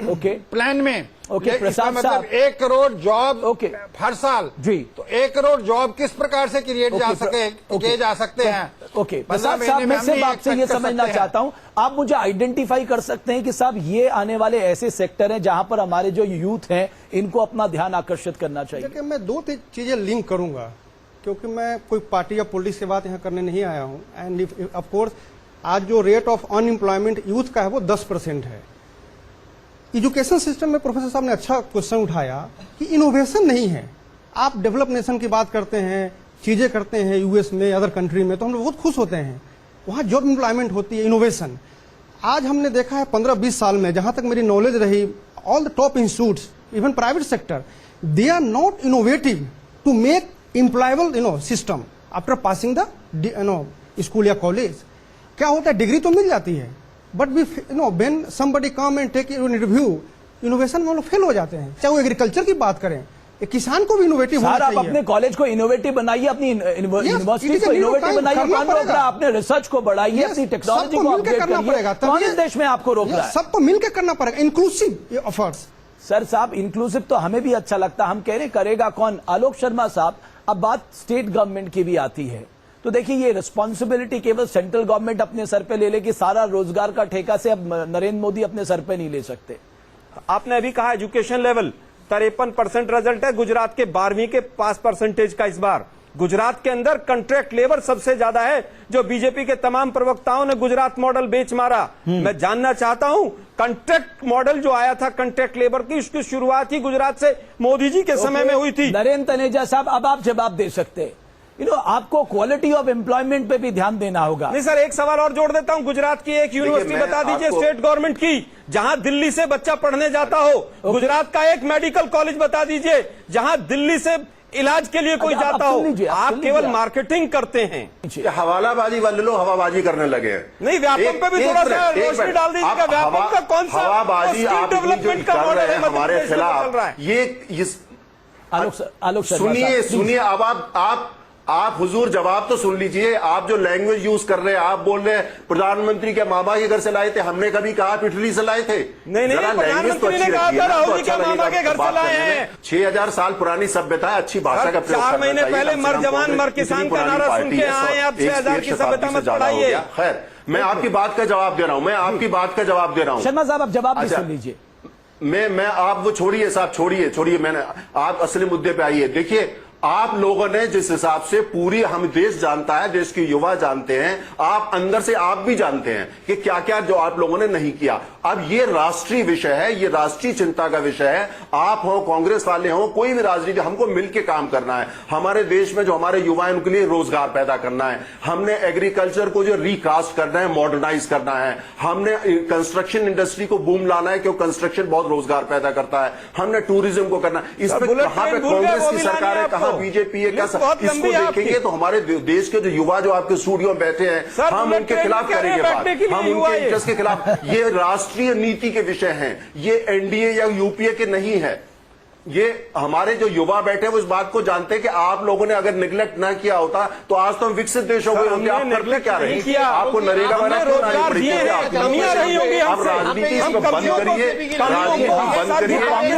प्लान में।
ओके, प्रसाद
मतलब
साहब।
1 करोड़ जॉब हर साल
जी,
तो 1 करोड़ जॉब किस प्रकार से क्रिएट किए जा सकते हैं?
ओके, प्रसाद साहब, मैं सिर्फ आपसे ये समझना चाहता हूं, आप मुझे आइडेंटिफाई कर सकते हैं कि साहब ये आने वाले ऐसे सेक्टर हैं जहां पर हमारे जो यूथ हैं इनको अपना ध्यान आकर्षित करना चाहिए?
देखिए, मैं 2 चीजें लिंक करूंगा, क्योंकि मैं कोई पार्टी या पॉलिटिक्स की बात यहाँ करने नहीं आया हूँ। एंड ऑफ कोर्स आज जो रेट ऑफ अनएम्प्लॉयमेंट यूथ का है वो 10% है। एजुकेशन सिस्टम में प्रोफेसर साहब ने अच्छा क्वेश्चन उठाया कि इनोवेशन नहीं है। आप डेवलप नेशन की बात करते हैं, चीजें करते हैं यूएस में, अदर कंट्री में, तो हम लोग बहुत खुश होते हैं, वहाँ जॉब एम्प्लॉयमेंट होती है, इनोवेशन। आज हमने देखा है 15-20 साल में, जहां तक मेरी नॉलेज रही, all the top institutes, even private sector, they are not innovative to make employable system after passing the school या कॉलेज। क्या होता है, डिग्री तो मिल जाती है, but we when somebody come and take review, innovation में हम लोग फेल हो जाते हैं। चाहे वो एग्रीकल्चर की बात करें, किसान को भी इनोवेटिव होना चाहिए।
आप अपने कॉलेज को इनोवेटिव बनाइए, अपनी यूनिवर्सिटी को इनोवेटिव बनाइए, कौन रोक रहा है? अपने रिसर्च को बढ़ाइए, अपनी टेक्नोलॉजी को अपग्रेड करिए। कौन इस देश में आपको रोक रहा है?
सबको मिलकर करना पड़ेगा, इंक्लूसिव एफर्ट्स।
सर साहब, इंक्लूसिव तो हमें भी अच्छा लगता, हम कह रहे करेगा कौन? आलोक शर्मा साहब, अब बात स्टेट गवर्नमेंट की भी आती है, तो देखिए ये रिस्पॉन्सिबिलिटी केवल सेंट्रल गवर्नमेंट अपने सर पे ले ले कि सारा रोजगार का ठेका से अब नरेंद्र मोदी अपने सर पे नहीं ले सकते।
आपने अभी कहा एजुकेशन लेवल 53% रिजल्ट है, गुजरात के 12वीं के पास परसेंटेज का इस बार। गुजरात के अंदर कॉन्ट्रैक्ट लेबर सबसे ज्यादा है, जो बीजेपी के तमाम प्रवक्ताओं ने गुजरात मॉडल बेच मारा। मैं जानना चाहता हूं, कॉन्ट्रैक्ट मॉडल जो आया था कॉन्ट्रैक्ट लेबर की, उसकी शुरुआत ही गुजरात से मोदी जी के समय में हुई थी।
नरेंद्र तनेजा साहब, अब आप जवाब दे सकते हैं। आपको क्वालिटी ऑफ एम्प्लॉयमेंट पे भी ध्यान देना होगा।
नहीं सर, एक सवाल और जोड़ देता हूं, गुजरात की एक यूनिवर्सिटी बता दीजिए स्टेट गवर्नमेंट की, जहां दिल्ली से बच्चा पढ़ने जाता हो। गुजरात का एक मेडिकल कॉलेज बता दीजिए जहां दिल्ली से इलाज के लिए कोई जाता हो। आप केवल मार्केटिंग करते हैं।
हवालाबाजी वाले लोग हवाबाजी करने लगे हैं।
नहीं, व्यापम पे भी थोड़ा सा रोशनी डाल दीजिएगा। व्यापम का कौन सा
हवाबाजी
डेवलपमेंट का मॉडल है
हमारे खिलाफ? ये
आलोक
सुनिए, अब आप हुजूर जवाब तो सुन लीजिए। आप जो लैंग्वेज यूज कर रहे हैं, आप बोल रहे हैं प्रधानमंत्री के मामा के घर से लाए थे, हमने कभी कहा आप इटली से लाए थे?
नहीं, प्रधानमंत्री ने कहा था राहुल जी के मामा के घर से लाए हैं।
6000 साल पुरानी सभ्यता है, अच्छी भाषा का प्रयोग
4 महीने पहले मर जवान मर किसान का नारा सुन के आए, आप 6000 की सभ्यता में पढ़ाइए।
खैर, मैं आपकी बात का जवाब दे रहा हूं,
शर्मा साहब, आप जवाब भी सुन लीजिए।
मैं आप वो छोड़िए साहब, छोड़िए मैंने, आप असली मुद्दे पे आइए। देखिए, आप लोगों ने जिस हिसाब से पूरी हम देश जानता है, देश के युवा जानते हैं, आप अंदर से आप भी जानते हैं कि क्या क्या जो आप लोगों ने नहीं किया। अब ये राष्ट्रीय विषय है, ये राष्ट्रीय चिंता का विषय है। आप हो, कांग्रेस वाले हो, कोई भी राजनीति, हमको मिलकर काम करना है। हमारे देश में जो हमारे युवा हैं उनके लिए रोजगार पैदा करना है। हमने एग्रीकल्चर को जो रिकास्ट करना है, मॉडर्नाइज करना है। हमने कंस्ट्रक्शन इंडस्ट्री को बूम लाना है, क्योंकि कंस्ट्रक्शन बहुत रोजगार पैदा करता है। हमने टूरिज्म को करना है। इसमें कहां पे कांग्रेस की सरकार है, कहां बीजेपी है? क्या इसको देखेंगे तो हमारे देश के जो युवा जो आपके स्टूडियो में बैठे हैं, हम उनके खिलाफ करेंगे बात, हम उनके इंटरेस्ट के खिलाफ। ये राष्ट्रीय नीति के विषय हैं, ये एनडीए या यूपीए के नहीं है। ये हमारे जो युवा बैठे हैं वो इस बात को जानते हैं कि आप लोगों ने अगर निगलेक्ट ना किया होता तो आज तो हम विकसित देश हो गए होते। आप करते क्या रहे? आपको नरेगा वाला क्यों नहीं पड़ी? आप राजनीति इसमें बंद करिए,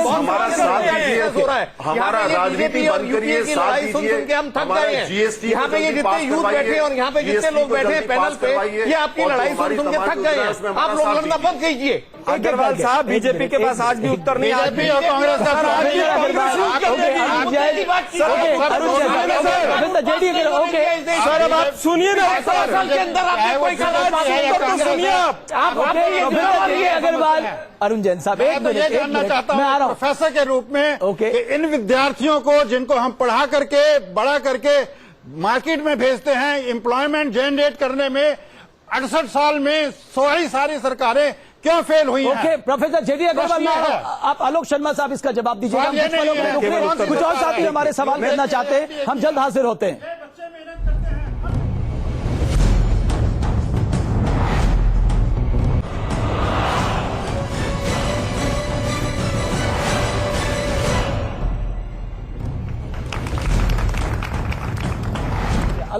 हमारा साथ दीजिए, हमारा राजनीति बंद करिए, साथ दीजिए। हमारा जीएसटी
यहाँ पे ये जितने यूथ बैठे और यहाँ पे जितने लोग बैठे हैं पैनल पे, ये आपकी लड़ाई सुन के थक गए हैं। आप लोग लड़ना बंद कीजिए।
अग्रवाल साहब, बीजेपी के पास आज भी उत्तर नहीं आया।
बीजेपी और कांग्रेस का
सुनिए ना,
अग्रवाल, अरुण जैन साहब,
ये जानना चाहता हूँ प्रोफेसर के रूप में कि इन विद्यार्थियों को जिनको हम पढ़ा करके बड़ा करके मार्केट में भेजते हैं, एम्प्लॉयमेंट जनरेट करने में 68 साल में सारी सरकारें क्यों फेल हुई हैं?
ओके, प्रोफेसर जेडी अग्रवाल, आप आलोक शर्मा साहब इसका जवाब दीजिएगा। कुछ और साथी हमारे सवाल करना चाहते हैं, हम जल्द हाजिर होते हैं।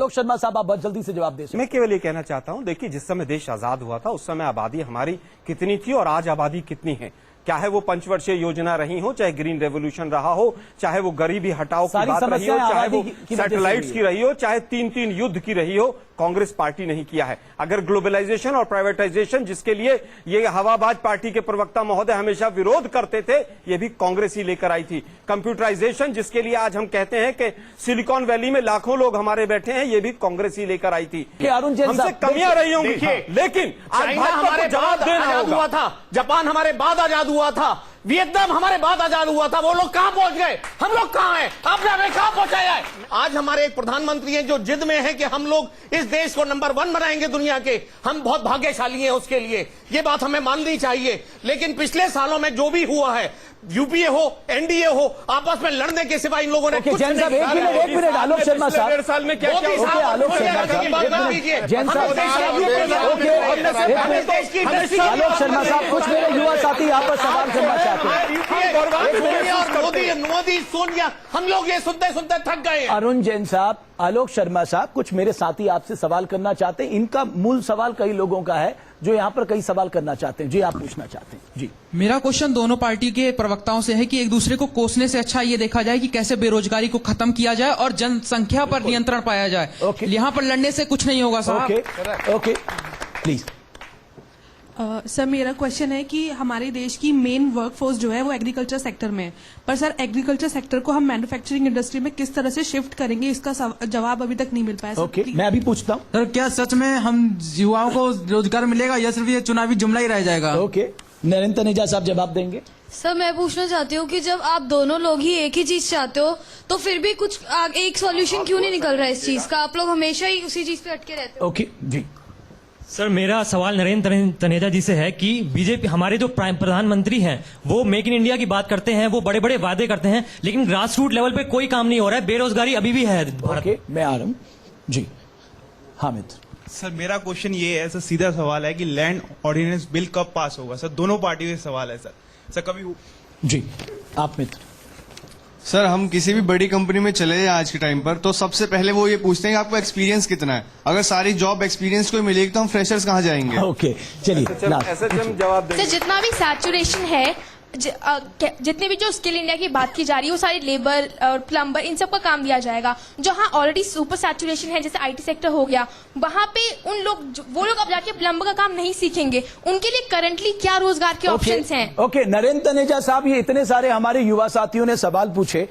आलोक शर्मा साहब, आप बहुत जल्दी से जवाब दे सकते।
मैं केवल ये कहना चाहता हूं, देखिए जिस समय देश आजाद हुआ था उस समय आबादी हमारी कितनी थी और आज आबादी कितनी है। चाहे वो पंचवर्षीय योजना रही हो, चाहे ग्रीन रेवोल्यूशन रहा हो, चाहे वो गरीबी हटाओ की बात रही हो, चाहे वो सैटेलाइट्स की रही हो, चाहे 3-3 युद्ध की रही हो, कांग्रेस पार्टी नहीं किया है। अगर ग्लोबलाइजेशन और प्राइवेटाइजेशन जिसके लिए ये हवाबाज पार्टी के प्रवक्ता महोदय हमेशा विरोध करते थे, ये भी कांग्रेस ही लेकर आई थी। कंप्यूटराइजेशन जिसके लिए आज हम कहते हैं कि सिलिकॉन वैली में लाखों लोग हमारे बैठे हैं, ये भी कांग्रेस ही लेकर आई थी।
अरुण जैन
हमसे कमियां रही होंगी, लेकिन आज
हमारे
जवाब देना
आजाद हुआ था, जापान हमारे बाद आजाद हुआ था, वियतनाम हमारे बाद आजाद हुआ था, वो लोग कहां पहुंच गए, हम लोग कहां हैं, आपने हमें कहां पहुंचाया है। आज हमारे एक प्रधानमंत्री हैं जो जिद में है कि हम लोग इस देश को नंबर 1 बनाएंगे दुनिया के, हम बहुत भाग्यशाली हैं उसके लिए, ये बात हमें माननी चाहिए। लेकिन पिछले सालों में जो भी हुआ है, यूपीए हो, एनडीए हो, आपस में लड़ने के सिवा इन लोगों ने कुछ
जैन साहब, एक मिनट आलोक शर्मा साहब,
डेढ़ साल में क्या
आलोक शर्मा साहब, जैन साहब, आलोक शर्मा साहब, कुछ मेरे युवा साथी यहाँ पर सवाल करना चाहते हैं।
मोदी, सोनिया, हम लोग ये सुनते सुनते थक गए।
अरुण जैन साहब, आलोक शर्मा साहब, कुछ मेरे साथी आपसे सवाल करना चाहते हैं। इनका मूल सवाल कई लोगों का है जो यहाँ पर कई सवाल करना चाहते हैं। जी, आप पूछना चाहते हैं। जी,
मेरा क्वेश्चन दोनों पार्टी के प्रवक्ताओं से है कि एक दूसरे को कोसने से अच्छा ये देखा जाए कि कैसे बेरोजगारी को खत्म किया जाए और जनसंख्या पर नियंत्रण पाया जाए। यहाँ पर लड़ने से कुछ नहीं होगा साहब।
Okay, please.
सर, मेरा क्वेश्चन है कि हमारे देश की मेन वर्कफोर्स जो है वो एग्रीकल्चर सेक्टर में है, पर सर एग्रीकल्चर सेक्टर को हम मैन्युफैक्चरिंग इंडस्ट्री में किस तरह से शिफ्ट करेंगे, इसका जवाब अभी तक नहीं मिल पाया।
ओके, मैं अभी पूछता हूँ।
सर, क्या सच में हम युवाओं को रोजगार मिलेगा या सिर्फ ये चुनावी जुमला ही रह जाएगा?
ओके, नरेंद्र तनेजा साहब जवाब देंगे।
सर, मैं पूछना चाहती हूँ कि जब आप दोनों लोग ही एक ही चीज चाहते हो तो फिर भी कुछ एक सॉल्यूशन क्यों नहीं निकल रहा है इस चीज का? आप लोग हमेशा ही उसी चीज पे अटके रहते हो।
ओके जी।
सर, मेरा सवाल नरेंद्र तनेजा जी से है कि बीजेपी, हमारे जो प्रधानमंत्री हैं, वो मेक इन इंडिया की बात करते हैं, वो बड़े बड़े वादे करते हैं, लेकिन ग्रास रूट लेवल पे कोई काम नहीं हो रहा है, बेरोजगारी अभी भी है भारत।
ओके, मैं आ रहा हूँ जी। हामिद
सर, मेरा क्वेश्चन ये है, सर सीधा सवाल है कि लैंड ऑर्डिनेंस बिल कब पास होगा? सर, दोनों पार्टियों से सवाल है सर कभी।
जी, आप मित्र।
सर, हम किसी भी बड़ी कंपनी में चले जाए आज के टाइम पर तो सबसे पहले वो ये पूछते हैं कि आपको एक्सपीरियंस कितना है। अगर सारी जॉब एक्सपीरियंस को मिलेगी तो हम फ्रेशर्स कहाँ जाएंगे?
ओके, चलिए
जवाब देंगे।
सर, जितना भी सैचुरेशन है, जितने भी जो स्किल इंडिया की बात की जा रही है, वो सारी लेबर और प्लम्बर इन सब का काम दिया जाएगा। जहां ऑलरेडी सुपर सैचुरेशन है, जैसे आईटी सेक्टर हो गया, वहां पे वो लोग अब जाके प्लम्बर का काम नहीं सीखेंगे। उनके लिए करंटली क्या रोजगार के ऑप्शंस हैं?
ओके, नरेंद्र तनेजा साहब, ये इतने सारे हमारे युवा साथियों ने सवाल पूछे,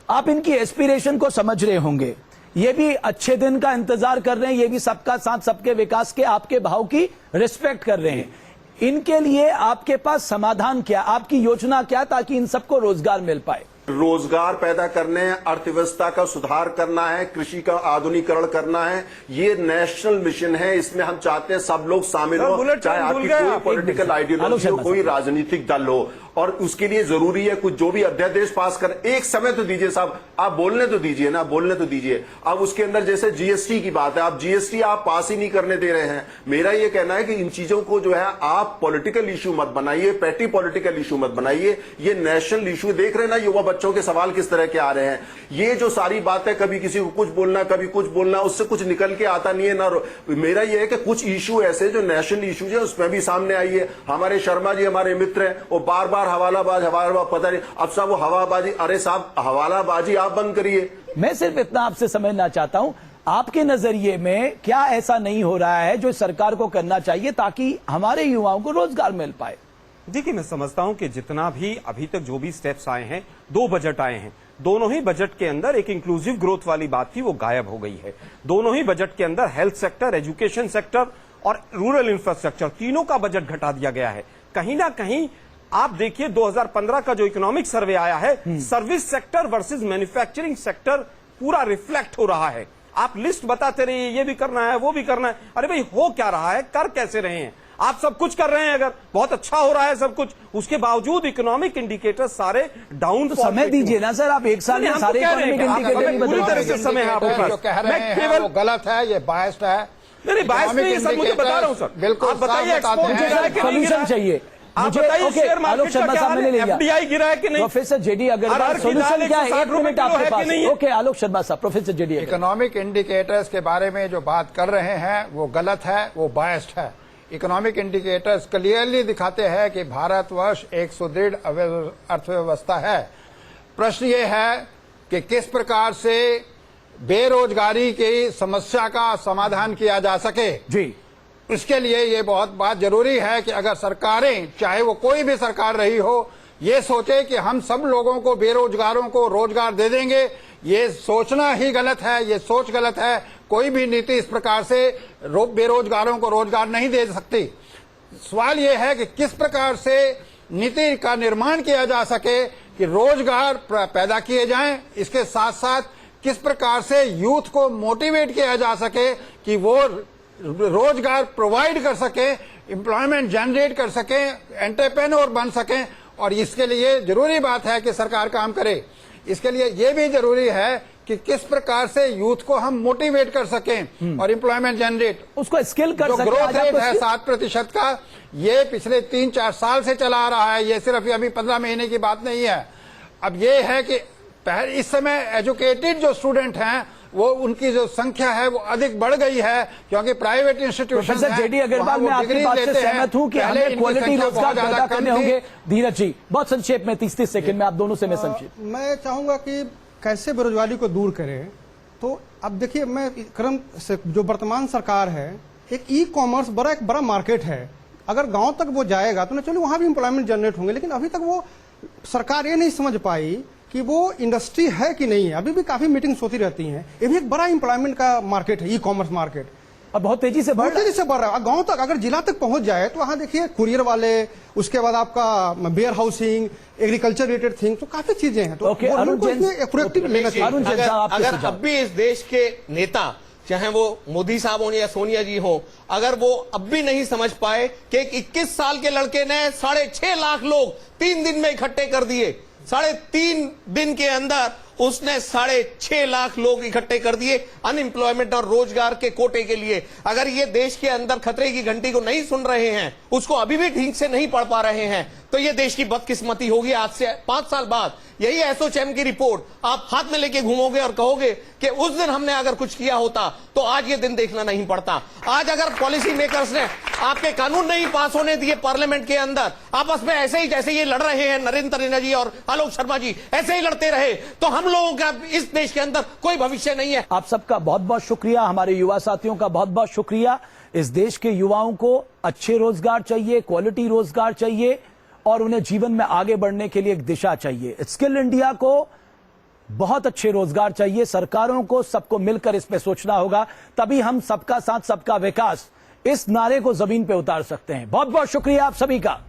आप इनकी एस्पिरेशन को समझ रहे होंगे। ये भी अच्छे दिन का इंतजार कर रहे हैं, ये भी सबका साथ सबके विकास के, आपके भाव की रिस्पेक्ट कर रहे हैं। इनके लिए आपके पास समाधान क्या, आपकी योजना क्या, ताकि इन सबको रोजगार मिल पाए?
रोजगार पैदा करने, अर्थव्यवस्था का सुधार करना है, कृषि का आधुनिकीकरण करना है। ये नेशनल मिशन है, इसमें हम चाहते हैं सब लोग शामिल हो, चाहे आपकी कोई पॉलिटिकल आइडियोलॉजी हो, कोई राजनीतिक दल हो, और उसके लिए जरूरी है कुछ जो भी अध्यादेश पास कर। एक समय तो दीजिए साहब, आप बोलने तो दीजिए ना, बोलने तो दीजिए। अब उसके अंदर जैसे जीएसटी की बात है, आप जीएसटी आप पास ही नहीं करने दे रहे हैं। मेरा ये कहना है कि इन चीजों को जो है आप पॉलिटिकल इशू मत बनाइए, पैटी पॉलिटिकल इशू मत बनाइए, ये नेशनल इशू। देख रहे हैं ना युवा बच्चों के सवाल किस तरह के आ रहे हैं। ये जो सारी बातें, कभी किसी को कुछ बोलना, कभी कुछ बोलना, उससे कुछ निकल के आता नहीं है ना। मेरा ये है कि कुछ इशू ऐसे जो नेशनल इशू है उसमें भी सामने आइए। हमारे शर्मा जी हमारे मित्र हैं, वो बार बार हवालाबाज पता नहीं, अब साहब वो हवाबाजी, अरे साहब हवालाबाजी आप बंद करिए।
मैं सिर्फ इतना आपसे समझना चाहता हूं, आपके नजरिए में क्या ऐसा नहीं हो रहा है जो सरकार को करना चाहिए ताकि हमारे युवाओं को रोजगार मिल पाए?
देखिए, मैं समझता हूं कि जितना भी अभी तक जो भी स्टेप्स आए हैं, 2 बजट आए हैं, दोनों ही बजट के अंदर एक इंक्लूसिव ग्रोथ वाली बात थी, वो गायब हो गई है। दोनों ही बजट के अंदर हेल्थ सेक्टर, एजुकेशन सेक्टर और रूरल इंफ्रास्ट्रक्चर, तीनों का बजट घटा दिया गया है। कहीं ना कहीं आप देखिए 2015 का जो इकोनॉमिक सर्वे आया है, service sector versus manufacturing sector पूरा रिफ्लेक्ट हो रहा है। आप लिस्ट बताते रहिए, ये भी करना है, वो भी करना है। अरे भाई, हो क्या रहा है, कर कैसे रहे हैं? आप सब कुछ कर रहे हैं, अगर बहुत अच्छा हो रहा है सब कुछ, उसके बावजूद इकोनॉमिक इंडिकेटर सारे डाउन।
तो समय दीजिए ना सर, आप एक साल में सारे इकोनॉमिक इंडिकेटर
पूरी तरह से समय है आपके पास।
मैं केवल गलत है, ये बायस्ड है।
नहीं, बायस्ड नहीं, सब मुझे बता रहा हूं सर।
बिल्कुल,
आप बताइए,
सोल्यूशन चाहिए।
आप
मुझे
बताइए
ओके,
शेयर
आलोक
मार्केट का
शर्मा
क्या
साहब
हाल
मैंने ले
है?
लिया।
एफडीआई गिरा है कि नहीं?
प्रोफेसर जेडी अग्रवाल,
अरहर की
सोल्यूशन
दाल
क्या है?
160
एक मिनट
रुपए
आपके
किलो है
पास
कि नहीं
है।
है?
ओके आलोक शर्मा साहब, professor J D Agarwal.
Economic indicators के बारे में जो बात कर रहे हैं वो गलत है, वो बायस्ड है। इकोनॉमिक इंडिकेटर्स क्लियरली दिखाते हैं कि भारतवर्ष एक सुदृढ़ अर्थव्यवस्था है। प्रश्न ये है कि किस प्रकार से बेरोजगारी की समस्या का समाधान किया जा सके।
जी,
इसके लिए ये बहुत बात जरूरी है कि अगर सरकारें, चाहे वो कोई भी सरकार रही हो, ये सोचे कि हम सब लोगों को, बेरोजगारों को रोजगार दे देंगे। ये सोचना ही गलत है, ये सोच गलत है। कोई भी नीति इस प्रकार से बेरोजगारों को रोजगार नहीं दे सकती। सवाल ये है कि किस प्रकार से नीति का निर्माण किया जा सके कि रोजगार पैदा किए जाएं। इसके साथ साथ किस प्रकार से यूथ को मोटिवेट किया जा सके कि वो रोजगार प्रोवाइड कर सके, एम्प्लॉयमेंट जनरेट कर सके, एंटरप्रेन्योर बन सके। और इसके लिए जरूरी बात है कि सरकार काम करे। इसके लिए यह भी जरूरी है कि किस प्रकार से यूथ को हम मोटिवेट कर सकें और एम्प्लॉयमेंट जनरेट,
उसको स्किल कर
जो
सके।
ग्रोथ रेट है 7% का, ये पिछले 3-4 साल से चला आ रहा है। ये सिर्फ अभी 15 महीने की बात नहीं है। अब ये है कि इस समय एजुकेटेड जो स्टूडेंट हैं वो, उनकी जो संख्या है वो अधिक बढ़ गई है, क्योंकि private institution.
Professor J D Agarwal, मैं आपकी बात से सहमत हूं कि हमें क्वालिटी रोजगार पैदा करने होंगे। धीरज जी, बहुत संक्षेप में 30 सेकंड में आप दोनों से मैं संक्षेप।
मैं चाहूंगा कि कैसे बेरोजगारी को दूर करें। तो अब देखिए, मैं क्रम से जो वर्तमान सरकार है, एक ई कॉमर्स एक बड़ा मार्केट है। अगर गांव तक वो जाएगा तो ना, चलो वहां भी एम्प्लॉयमेंट जनरेट होंगे, लेकिन अभी तक वो सरकार ये नहीं समझ पाई कि वो इंडस्ट्री है कि नहीं है। अभी भी काफी मीटिंग्स होती रहती हैं। ये भी एक बड़ा एम्प्लॉयमेंट का मार्केट है, ई कॉमर्स मार्केट,
और बहुत तेजी से बढ़
रहा है। गांव तक, अगर जिला तक पहुंच जाए तो वहां देखिए कुरियर वाले, उसके बाद आपका warehousing, agriculture related thing, तो काफी चीजें हैं। तो प्रोएक्टिव लेना चाहिए।
अगर अब भी इस देश के नेता, चाहे वो मोदी साहब हो या सोनिया जी हो, अगर वो अब भी नहीं समझ पाए कि एक 21 साल के लड़के ने 6.5 लाख लोग 3 दिन में इकट्ठे कर दिए, 3.5 दिन के अंदर उसने 6.5 लाख लोग इकट्ठे कर दिए अनएम्प्लॉयमेंट और रोजगार के कोटे के लिए। अगर ये देश के अंदर खतरे की घंटी को नहीं सुन रहे हैं, उसको अभी भी ठीक से नहीं पढ़ पा रहे हैं, तो ये देश की बदकिस्मती होगी। आज से 5 साल बाद यही एसोचैम की रिपोर्ट आप हाथ में लेके घूमोगे और कहोगे कि उस दिन हमने अगर कुछ किया होता तो आज ये दिन देखना नहीं पड़ता। आज अगर पॉलिसी मेकर्स ने आपके कानून नहीं पास होने दिए पार्लियामेंट के अंदर, आपस में ऐसे ही जैसे ये लड़ रहे हैं नरेंद्र तनेजा जी और आलोक शर्मा जी, ऐसे ही लड़ते रहे, तो हम लोगों का इस देश के अंदर कोई भविष्य नहीं है।
आप सबका बहुत बहुत शुक्रिया, हमारे युवा साथियों का बहुत बहुत शुक्रिया। इस देश के युवाओं को अच्छे रोजगार चाहिए, क्वालिटी रोजगार चाहिए, और उन्हें जीवन में आगे बढ़ने के लिए एक दिशा चाहिए। स्किल इंडिया को बहुत अच्छे रोजगार चाहिए। सरकारों को, सबको मिलकर इस पे सोचना होगा, तभी हम सबका साथ सबका विकास, इस नारे को जमीन पे उतार सकते हैं। बहुत बहुत शुक्रिया आप सभी का।